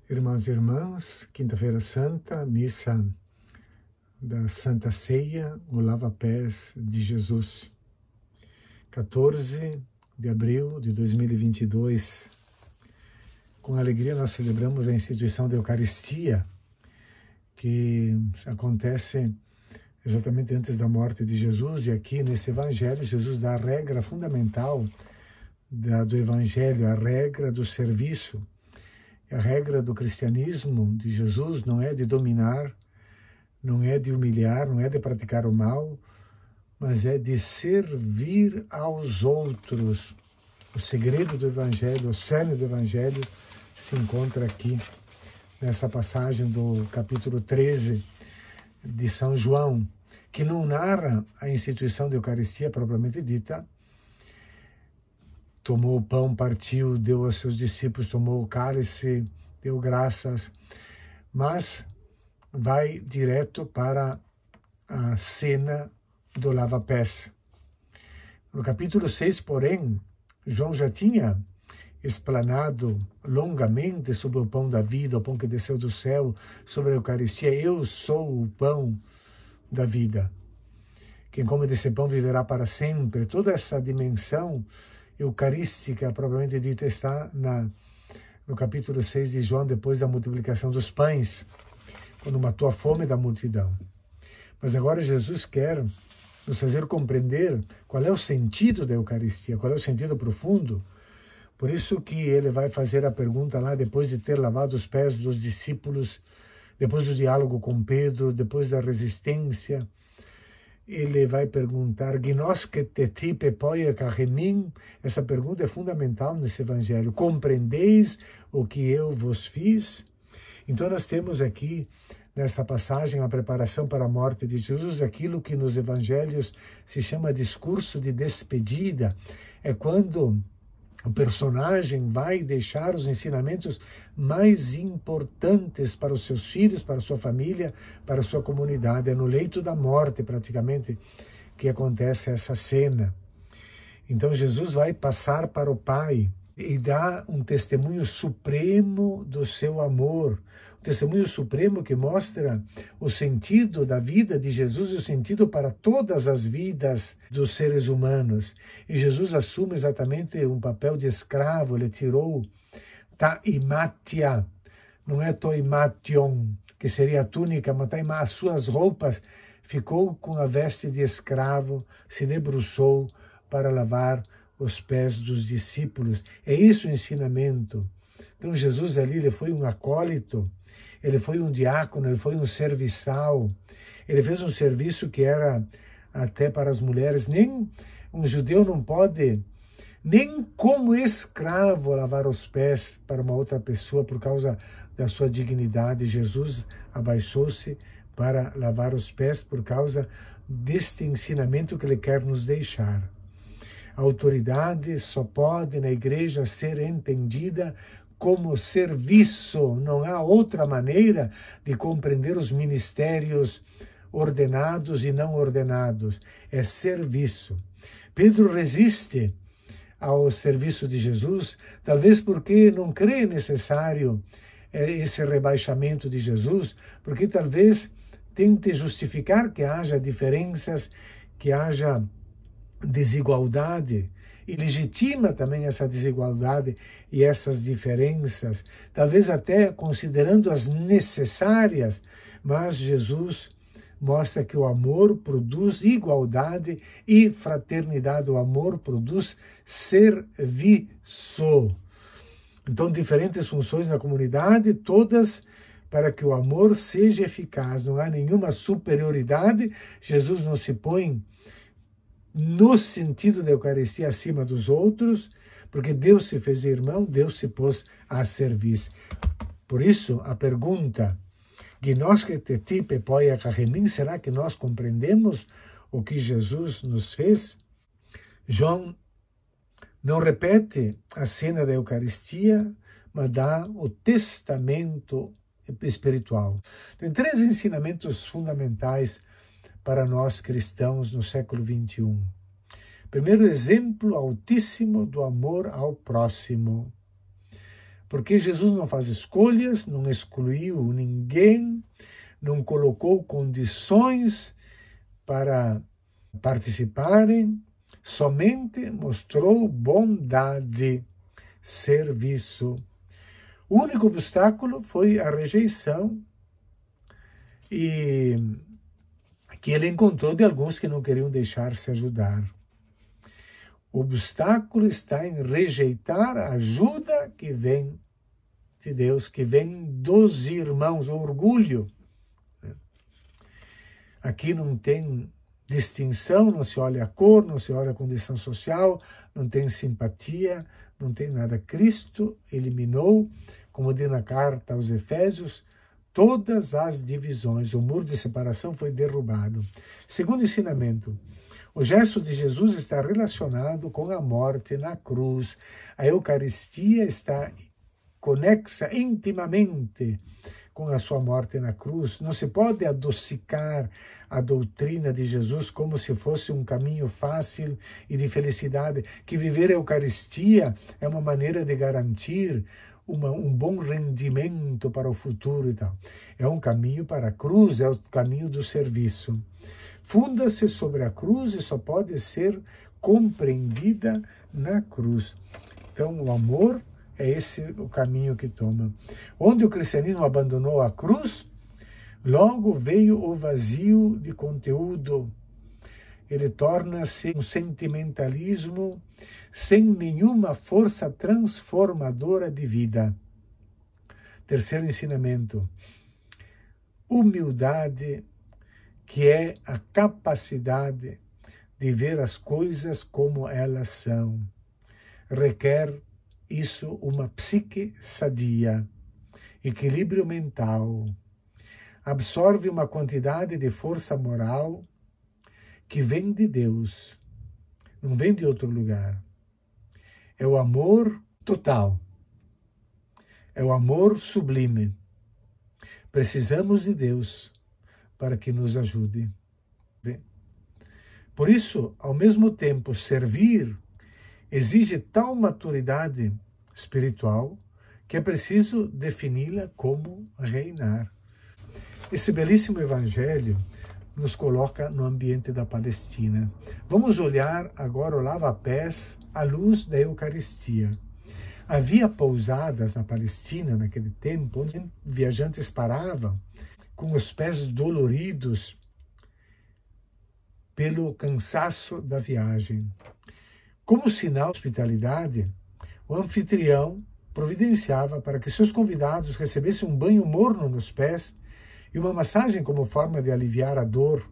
Irmãos e irmãs, quinta-feira santa, missa da Santa Ceia, o lava-pés de Jesus. 14 de abril de 2022. Com alegria nós celebramos a instituição da Eucaristia, que acontece exatamente antes da morte de Jesus, e aqui nesse Evangelho Jesus dá a regra fundamental do Evangelho, a regra do serviço. A regra do cristianismo de Jesus não é de dominar, não é de humilhar, não é de praticar o mal, mas é de servir aos outros. O segredo do Evangelho, o cerne do Evangelho se encontra aqui, nessa passagem do capítulo 13 de São João, que não narra a instituição da Eucaristia propriamente dita. Tomou o pão, partiu, deu aos seus discípulos, tomou o cálice, deu graças, mas vai direto para a cena do lava-pés. No capítulo 6, porém, João já tinha explanado longamente sobre o pão da vida, o pão que desceu do céu, sobre a Eucaristia. Eu sou o pão da vida. Quem come desse pão viverá para sempre. Toda essa dimensão eucarística, propriamente dita, está no capítulo 6 de João, depois da multiplicação dos pães, quando matou a fome da multidão. Mas agora Jesus quer nos fazer compreender qual é o sentido da Eucaristia, qual é o sentido profundo. Por isso que ele vai fazer a pergunta lá, depois de ter lavado os pés dos discípulos, depois do diálogo com Pedro, depois da resistência. Ele vai perguntar, essa pergunta é fundamental nesse Evangelho. Compreendeis o que eu vos fiz? Então nós temos aqui, nessa passagem, a preparação para a morte de Jesus, aquilo que nos Evangelhos se chama discurso de despedida. É quando o personagem vai deixar os ensinamentos mais importantes para os seus filhos, para a sua família, para a sua comunidade. É no leito da morte, praticamente, que acontece essa cena. Então Jesus vai passar para o Pai e dá um testemunho supremo do seu amor. Um testemunho supremo que mostra o sentido da vida de Jesus e o sentido para todas as vidas dos seres humanos. E Jesus assume exatamente um papel de escravo. Ele tirou taimatia, não é toimation, que seria a túnica, mas as suas roupas, ficou com a veste de escravo, se debruçou para lavar os pés dos discípulos. É isso o ensinamento. Então Jesus ali, ele foi um acólito, ele foi um diácono, ele foi um serviçal, ele fez um serviço que era até para as mulheres. Nem um judeu não pode, nem como escravo, lavar os pés para uma outra pessoa por causa da sua dignidade. Jesus abaixou-se para lavar os pés por causa deste ensinamento que ele quer nos deixar. A autoridade só pode na igreja ser entendida como serviço. Não há outra maneira de compreender os ministérios ordenados e não ordenados. É serviço. Pedro resiste ao serviço de Jesus, talvez porque não crê necessário esse rebaixamento de Jesus, porque talvez tente justificar que haja diferenças, que haja desigualdade, e legitima também essa desigualdade e essas diferenças, talvez até considerando-as necessárias, mas Jesus mostra que o amor produz igualdade e fraternidade, o amor produz serviço. Então, diferentes funções na comunidade, todas para que o amor seja eficaz. Não há nenhuma superioridade, Jesus não se põe no sentido da Eucaristia acima dos outros, porque Deus se fez irmão, Deus se pôs a serviço. Por isso, a pergunta, será que nós compreendemos o que Jesus nos fez? João não repete a cena da Eucaristia, mas dá o testamento espiritual. Tem 3 ensinamentos fundamentais para nós cristãos no século XXI. Primeiro, exemplo altíssimo do amor ao próximo. Porque Jesus não faz escolhas, não excluiu ninguém, não colocou condições para participarem, somente mostrou bondade, serviço. O único obstáculo foi a rejeição e que ele encontrou de alguns que não queriam deixar-se ajudar. O obstáculo está em rejeitar a ajuda que vem de Deus, que vem dos irmãos, o orgulho. Aqui não tem distinção, não se olha a cor, não se olha a condição social, não tem simpatia, não tem nada. Cristo eliminou, como diz na carta aos Efésios, todas as divisões. O muro de separação foi derrubado. Segundo ensinamento, o gesto de Jesus está relacionado com a morte na cruz. A Eucaristia está conexa intimamente com a sua morte na cruz. Não se pode adocicar a doutrina de Jesus como se fosse um caminho fácil e de felicidade, que viver a Eucaristia é uma maneira de garantir um bom rendimento para o futuro e tal. É um caminho para a cruz, é o caminho do serviço. Funda-se sobre a cruz e só pode ser compreendida na cruz. Então, o amor é esse o caminho que toma. Onde o cristianismo abandonou a cruz, logo veio o vazio de conteúdo. Ele torna-se um sentimentalismo sem nenhuma força transformadora de vida. Terceiro ensinamento: humildade, que é a capacidade de ver as coisas como elas são. Requer isso uma psique sadia, equilíbrio mental, absorve uma quantidade de força moral que vem de Deus, não vem de outro lugar. É o amor total, é o amor sublime. Precisamos de Deus para que nos ajude. Por isso, ao mesmo tempo, servir exige tal maturidade espiritual que é preciso defini-la como reinar. Esse belíssimo evangelho nos coloca no ambiente da Palestina. Vamos olhar agora o lava-pés à luz da Eucaristia. Havia pousadas na Palestina naquele tempo onde viajantes paravam com os pés doloridos pelo cansaço da viagem. Como sinal de hospitalidade, o anfitrião providenciava para que seus convidados recebessem um banho morno nos pés e uma massagem como forma de aliviar a dor.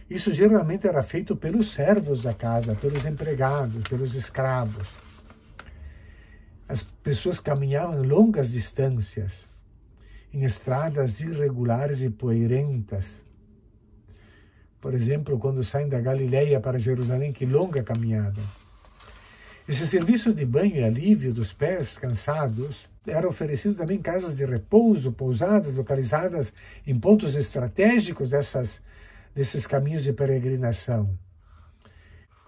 Isso geralmente era feito pelos servos da casa, pelos empregados, pelos escravos. As pessoas caminhavam longas distâncias, em estradas irregulares e poeirentas. Por exemplo, quando saem da Galileia para Jerusalém, que longa caminhada. Esse serviço de banho e alívio dos pés cansados era oferecido também em casas de repouso, pousadas localizadas em pontos estratégicos desses caminhos de peregrinação.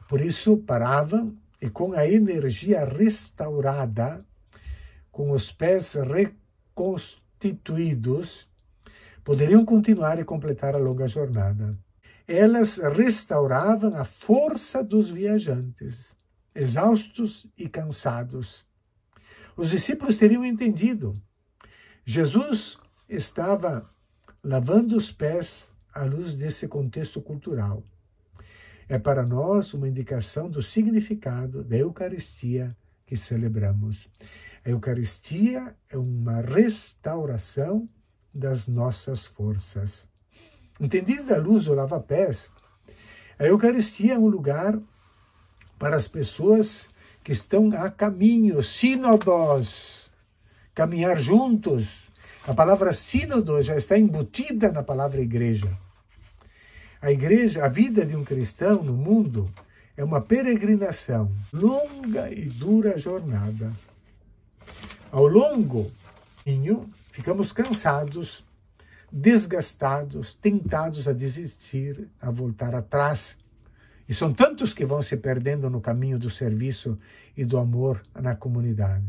Por isso, paravam e com a energia restaurada, com os pés reconstituídos, poderiam continuar e completar a longa jornada. Elas restauravam a força dos viajantes, exaustos e cansados. Os discípulos teriam entendido. Jesus estava lavando os pés à luz desse contexto cultural. É para nós uma indicação do significado da Eucaristia que celebramos. A Eucaristia é uma restauração das nossas forças. Entendida a luz do lava-pés, a Eucaristia é um lugar para as pessoas que estão a caminho, sínodos, caminhar juntos. A palavra sínodo já está embutida na palavra igreja. A igreja, a vida de um cristão no mundo é uma peregrinação, longa e dura jornada. Ao longo, ficamos cansados, desgastados, tentados a desistir, a voltar atrás. E são tantos que vão se perdendo no caminho do serviço e do amor na comunidade.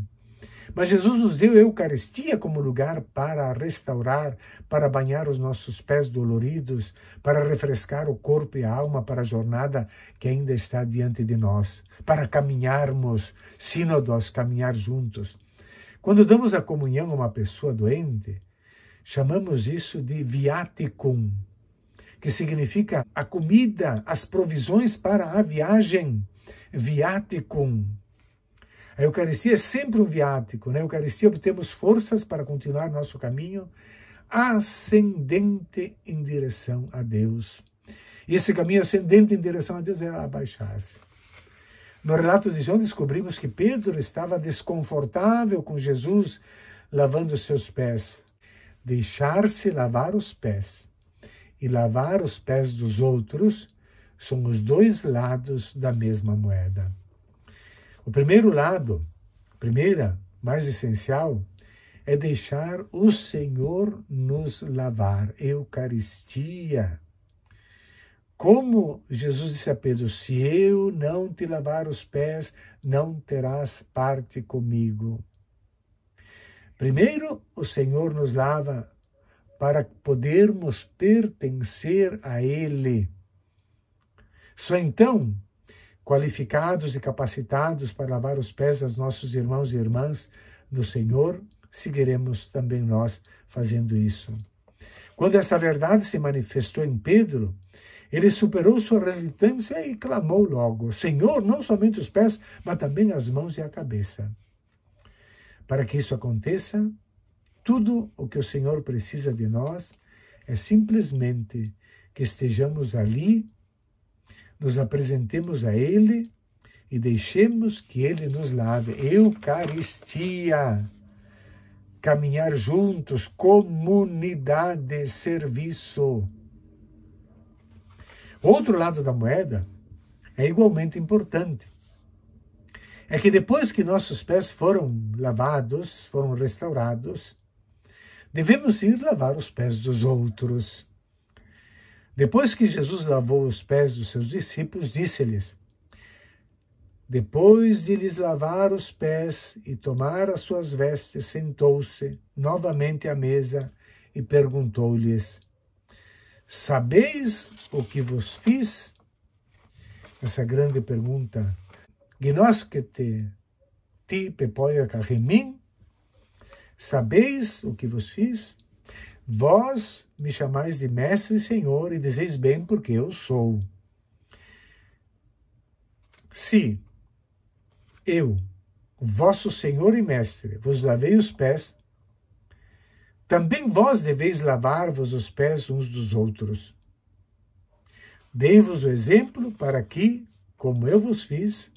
Mas Jesus nos deu a Eucaristia como lugar para restaurar, para banhar os nossos pés doloridos, para refrescar o corpo e a alma para a jornada que ainda está diante de nós, para caminharmos sínodos, caminhar juntos. Quando damos a comunhão a uma pessoa doente, chamamos isso de viaticum, que significa a comida, as provisões para a viagem. Viaticum. A Eucaristia é sempre um viático. Na Eucaristia obtemos forças para continuar nosso caminho ascendente em direção a Deus. E esse caminho ascendente em direção a Deus é abaixar-se. No relato de João descobrimos que Pedro estava desconfortável com Jesus lavando seus pés. Deixar-se lavar os pés e lavar os pés dos outros são os dois lados da mesma moeda. O primeiro lado, mais essencial, é deixar o Senhor nos lavar. Eucaristia. Como Jesus disse a Pedro, se eu não te lavar os pés, não terás parte comigo. Primeiro, o Senhor nos lava para podermos pertencer a Ele. Só então, qualificados e capacitados para lavar os pés dos nossos irmãos e irmãs no Senhor, seguiremos também nós fazendo isso. Quando essa verdade se manifestou em Pedro, ele superou sua relutância e clamou logo, Senhor, não somente os pés, mas também as mãos e a cabeça. Para que isso aconteça, tudo o que o Senhor precisa de nós é simplesmente que estejamos ali, nos apresentemos a Ele e deixemos que Ele nos lave. Eucaristia. Caminhar juntos, comunidade, serviço. Outro lado da moeda é igualmente importante. É que depois que nossos pés foram lavados, foram restaurados, devemos ir lavar os pés dos outros. Depois que Jesus lavou os pés dos seus discípulos, disse-lhes, depois de lhes lavar os pés e tomar as suas vestes, sentou-se novamente à mesa e perguntou-lhes, sabeis o que vos fiz? Essa grande pergunta, gnoscete ti pepoia carremin? Sabeis o que vos fiz? Vós me chamais de mestre e senhor e dizeis bem porque eu sou. Se eu, vosso senhor e mestre, vos lavei os pés, também vós deveis lavar-vos os pés uns dos outros. Dei-vos o exemplo para que, como eu vos fiz,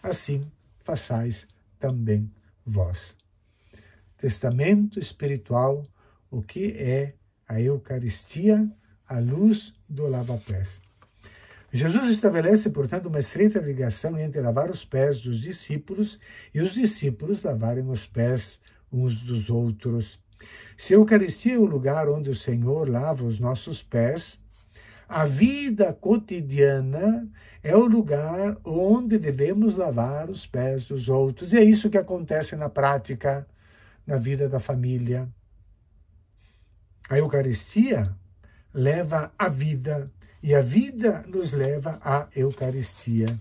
assim façais também vós. Testamento espiritual, o que é a Eucaristia, a luz do lava-pés. Jesus estabelece, portanto, uma estreita ligação entre lavar os pés dos discípulos e os discípulos lavarem os pés uns dos outros. Se a Eucaristia é o lugar onde o Senhor lava os nossos pés, a vida cotidiana é o lugar onde devemos lavar os pés dos outros. E é isso que acontece na prática, na vida da família. A Eucaristia leva à vida, e a vida nos leva à Eucaristia.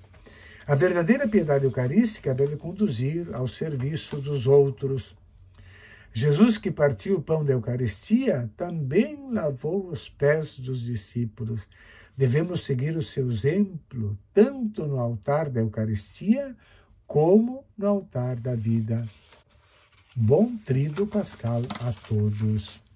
A verdadeira piedade eucarística deve conduzir ao serviço dos outros. Jesus, que partiu o pão da Eucaristia, também lavou os pés dos discípulos. Devemos seguir o seu exemplo, tanto no altar da Eucaristia, como no altar da vida. Bom Tríduo Pascal a todos.